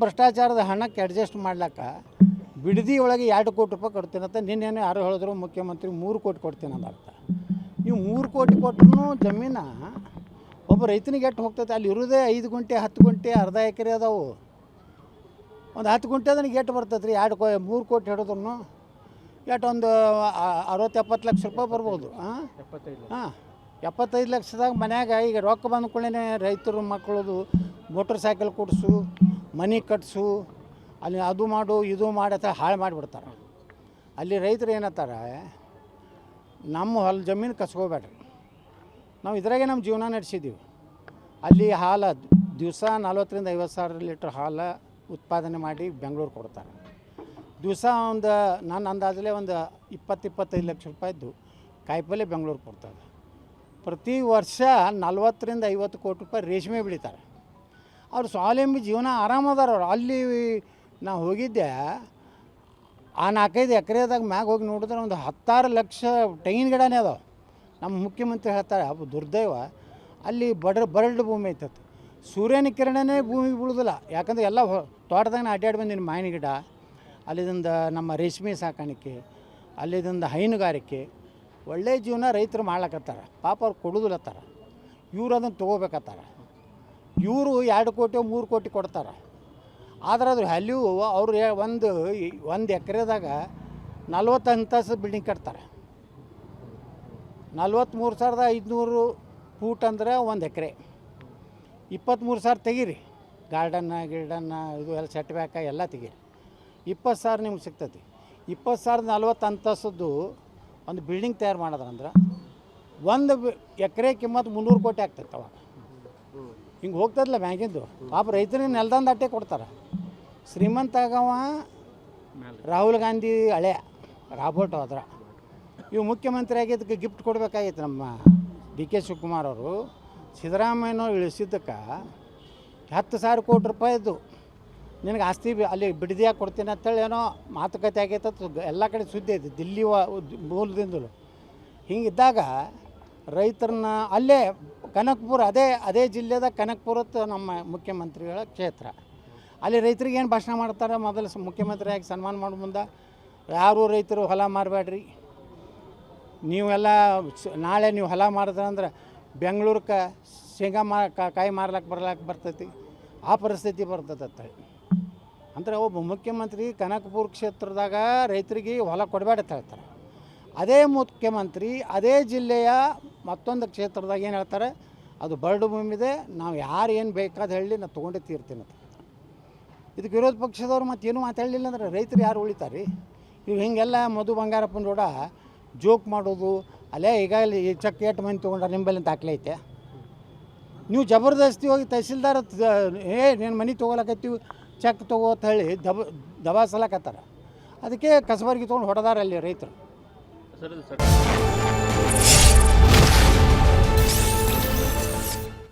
ಭ್ರಷ್ಟಾಚಾರದ ಹಣಕ್ಕೆ ಅಡ್ಜಸ್ಟ್ ಮಾಡ್ಲಿಕ್ಕೆ ಬಿಡದಿ ಒಳಗೆ 2 ಕೋಟಿ ರೂಪಾಯಿ ಕೊಡ್ತೀನಂತ ನಿನ್ನೇನು ಯಾರು ಹೇಳಿದ್ರು ಮುಖ್ಯಮಂತ್ರಿ 3 ಕೋಟಿ ಕೊಡ್ತೀನಿ ಅಂತ ಅರ್ಥ. ನೀವು 3 ಕೋಟಿ ಕೊಟ್ಟರು ಜಮೀನು ಒಬ್ಬ ರೈತನಿಗೆ ಎಷ್ಟು ಹೋಗ್ತೈತೆ? ಅಲ್ಲಿ ಇರೋದೇ 5 ಗುಂಟೆ 10 ಗುಂಟೆ ಅರ್ಧ ಎಕರೆ ಅದಾವು. ಒಂದು 10 ಗುಂಟೆ ಅದನಿಗೆ ಎಷ್ಟು ಬರ್ತೈತೆ ರೀ? 3 ಕೋಟಿ ಹಿಡಿದ್ರು ಎಷ್ಟು ಒಂದು 60-70 ಲಕ್ಷ ರೂಪಾಯಿ ಬರ್ಬೋದು. ಹಾಂ 75 ಲಕ್ಷದಾಗ ಮನ್ಯಾಗ ಈಗ ರೊಕ್ಕ ಬಂದ ಕೂಡಲೇ ರೈತರು ಮಕ್ಕಳದು ಮೋಟ್ರ್ ಸೈಕಲ್ ಕೊಡಿಸು, ಮನೆ ಕಟ್ಸು, ಅಲ್ಲಿ ಅದು ಮಾಡು ಇದು ಮಾಡತ್ತ ಹಾಳು ಮಾಡಿಬಿಡ್ತಾರೆ. ಅಲ್ಲಿ ರೈತರು ಏನತ್ತಾರೆ, ನಮ್ಮ ಹೊಲ ಜಮೀನು ಕಸ್ಕೋಬೇಡ್ರಿ, ನಾವು ಇದ್ರಾಗೆ ನಮ್ಮ ಜೀವನ ನಡೆಸಿದ್ದೀವಿ. ಅಲ್ಲಿ ಹಾಲು ದಿವಸ 40,000-50 ಸಾವಿರ ಲೀಟ್ರ್ ಹಾಲು ಉತ್ಪಾದನೆ ಮಾಡಿ ಬೆಂಗಳೂರು ಕೊಡ್ತಾರೆ. ದಿವಸ ಒಂದು ನನ್ನ ಅಂದಾಜಲ್ಲೇ ಒಂದು 20-25 ಲಕ್ಷ ರೂಪಾಯಿದ್ದು ಕಾಯಿಪಲ್ಲೆ ಬೆಂಗಳೂರು ಕೊಡ್ತಾರೆ. ಪ್ರತಿ ವರ್ಷ 40-50 ಕೋಟಿ ರೂಪಾಯಿ ರೇಷ್ಮೆ ಬೆಳೀತಾರೆ. ಅವ್ರು ಸ್ವಾವಲಂಬಿ ಜೀವನ ಆರಾಮದಾರ ಅವ್ರು. ಅಲ್ಲಿ ನಾವು ಹೋಗಿದ್ದೆ, ಆ 4-5 ಎಕರೆದಾಗ ಮ್ಯಾಗ ಹೋಗಿ ನೋಡಿದ್ರೆ ಒಂದು 16 ಲಕ್ಷ ತೆಂಗಿನ ಗಿಡನೇ ಅದಾವೆ. ನಮ್ಮ ಮುಖ್ಯಮಂತ್ರಿ ಹೇಳ್ತಾರೆ, ಅದು ದುರ್ದೈವ, ಅಲ್ಲಿ ಬರಡು ಭೂಮಿ ಐತತ್ತು. ಸೂರ್ಯನ ಕಿರಣನೇ ಭೂಮಿಗೆ ಬೀಳೋದಿಲ್ಲ. ಯಾಕಂದ್ರೆ ಎಲ್ಲ ತೋಟದಾಗ ಅಡ್ಡಾಡಿ ಬಂದಿನಿ. ಮಾವಿನ ಗಿಡ, ಅಲ್ಲಿದಿಂದ ನಮ್ಮ ರೇಷ್ಮೆ ಸಾಕಾಣಿಕೆ, ಅಲ್ಲಿದಿಂದ ಹೈನುಗಾರಿಕೆ, ಒಳ್ಳೆಯ ಜೀವನ ರೈತರು ಮಾಡ್ಲಕತ್ತಾರ. ಪಾಪ ಅವ್ರು ಕೊಡೋದಿಲ್ಲತ್ತಾರ, ಇವ್ರು ಅದನ್ನು ತೊಗೋಬೇಕತ್ತಾರ. ಇವರು 2 ಕೋಟಿ 3 ಕೋಟಿ ಕೊಡ್ತಾರೆ. ಆದ್ರೆ ಅದ್ರ ವ್ಯಾಲ್ಯೂ ಅವರು ಒಂದು ಎಕರೆದಾಗ 40 ಅಂತಸ್ತು ಬಿಲ್ಡಿಂಗ್ ಕಟ್ತಾರೆ. 43,500 ಫೂಟ್ ಅಂದ್ರೆ 1 ಎಕರೆ. 23,000 ತೆಗೀರಿ, ಗಾರ್ಡನ್ನ ಇದು ಎಲ್ಲ ಸೆಟ್ ಬ್ಯಾಕ ಎಲ್ಲ ತೆಗೀರಿ, 20,000 ನಿಮ್ಗೆ ಸಿಗ್ತೈತಿ. 20,000 40 ಅಂತಸ್ತದ್ದು ಒಂದು ಬಿಲ್ಡಿಂಗ್ ತಯಾರು ಮಾಡೋದಂದ್ರೆ 1 ಎಕರೆ ಕಿಮ್ಮತ್ತು 300 ಕೋಟಿ ಆಗ್ತೈತೆ. ಅವಾಗ ಹಿಂಗೆ ಹೋಗ್ತದಲ್ಲ ಬ್ಯಾಂಕಿಂದು. ಪಾಪ ರೈತರಿಗೆ ನೆಲ್ದಂದು ಅಟ್ಟೆ ಕೊಡ್ತಾರೆ. ಶ್ರೀಮಂತ ಆಗವ ರಾಹುಲ್ ಗಾಂಧಿ ಹಳೆ ರಾಬೋಟ್ ಅದ್ರ. ಇವು ಮುಖ್ಯಮಂತ್ರಿ ಆಗಿದ್ದಕ್ಕೆ ಗಿಫ್ಟ್ ಕೊಡಬೇಕಾಗಿತ್ತು. ನಮ್ಮ DK ಶಿವಕುಮಾರ್ ಅವರು ಸಿದ್ದರಾಮಯ್ಯನವ್ರು ಇಳಿಸಿದ್ದಕ್ಕೆ 10,000 ಕೋಟಿ ರೂಪಾಯಿದ್ದು ನಿನಗೆ ಆಸ್ತಿ ಅಲ್ಲಿ ಬಿಡದಿಯಾಗಿ ಕೊಡ್ತೀನಿ ಅಂತೇಳಿ ಏನೋ ಮಾತುಕತೆ ಆಗೈತೆ. ಎಲ್ಲ ಕಡೆ ಸುದ್ದಿ ಐತಿ, ದಿಲ್ಲಿ ಮೂಲದಿಂದಲೂ. ಹಿಂಗಿದ್ದಾಗ ರೈತರನ್ನ ಅಲ್ಲೇ ಕನಕಪುರ, ಅದೇ ಜಿಲ್ಲೆದ ಕನಕಪುರತ್ತು ನಮ್ಮ ಮುಖ್ಯಮಂತ್ರಿಗಳ ಕ್ಷೇತ್ರ. ಅಲ್ಲಿ ರೈತರಿಗೆ ಏನು ಭಾಷಣ ಮಾಡ್ತಾರೆ? ಮೊದಲು ಮುಖ್ಯಮಂತ್ರಿಯಾಗಿ ಸನ್ಮಾನ ಮಾಡೋ ಮುಂದೆ, ಯಾರು ರೈತರು ಹೊಲ ಮಾರಬೇಡ್ರಿ, ನೀವೆಲ್ಲ ನಾಳೆ ನೀವು ಹೊಲ ಮಾಡಿದ್ರಂದ್ರೆ ಬೆಂಗಳೂರಿಗೆ ಶೇಂಗಾ ಕಾಯಿ ಮಾರ್ಲಕ್ಕೆ ಬರ್ತೈತಿ, ಆ ಪರಿಸ್ಥಿತಿ ಬರ್ತೈತೆ. ಅಂದರೆ ಒಬ್ಬ ಮುಖ್ಯಮಂತ್ರಿ ಕನಕಪುರ ಕ್ಷೇತ್ರದಾಗ ರೈತರಿಗೆ ಹೊಲ ಕೊಡಬೇಡ ಅಂತ ಹೇಳ್ತಾರೆ. ಅದೇ ಮುಖ್ಯಮಂತ್ರಿ ಅದೇ ಜಿಲ್ಲೆಯ ಮತ್ತೊಂದು ಕ್ಷೇತ್ರದಾಗ ಏನು ಹೇಳ್ತಾರೆ, ಅದು ಬರಡು ಭೂಮಿದೆ, ನಾವು ಯಾರು ಏನು ಬೇಕಾದ ಹೇಳಿ ನಾವು ತೊಗೊಂಡೇ ತೀರ್ತೀನಿ ಅಂತ. ಇದಕ್ಕೆ ವಿರೋಧ ಪಕ್ಷದವ್ರು ಮತ್ತೇನು ಮಾತಾಡಲಿಲ್ಲ ಅಂದ್ರೆ ರೈತರು ಯಾರು ಉಳಿತಾರೆ ರೀ? ಇವು ಹಿಂಗೆಲ್ಲ ಮಧು ಬಂಗಾರಪ್ಪನ ಕೂಡ ಜೋಕ್ ಮಾಡೋದು, ಅಲ್ಲೇ ಈಗಾಗಲೇ ಈ ಚೆಕ್ 8 ಮಂದಿ ತೊಗೊಂಡ್ರೆ ನಿಂಬಲ್ಲಿ ಅಂತ ಹಾಕ್ಲೈತೆ. ನೀವು ಜಬರ್ದಸ್ತಿ ಹೋಗಿ ತಹಸೀಲ್ದಾರ್ ನೀನು ಮನೆ ತೊಗೊಳಕತ್ತೀವಿ ಚೆಕ್ ತೊಗೋ ಅಂತ ಹೇಳಿ ದಬಾಸಲಕತ್ತಾರ. ಅದಕ್ಕೆ ಕಸಬರ್ಗಿ ತೊಗೊಂಡು ಹೊಡೆದಾರ ಅಲ್ಲಿ ರೈತರು.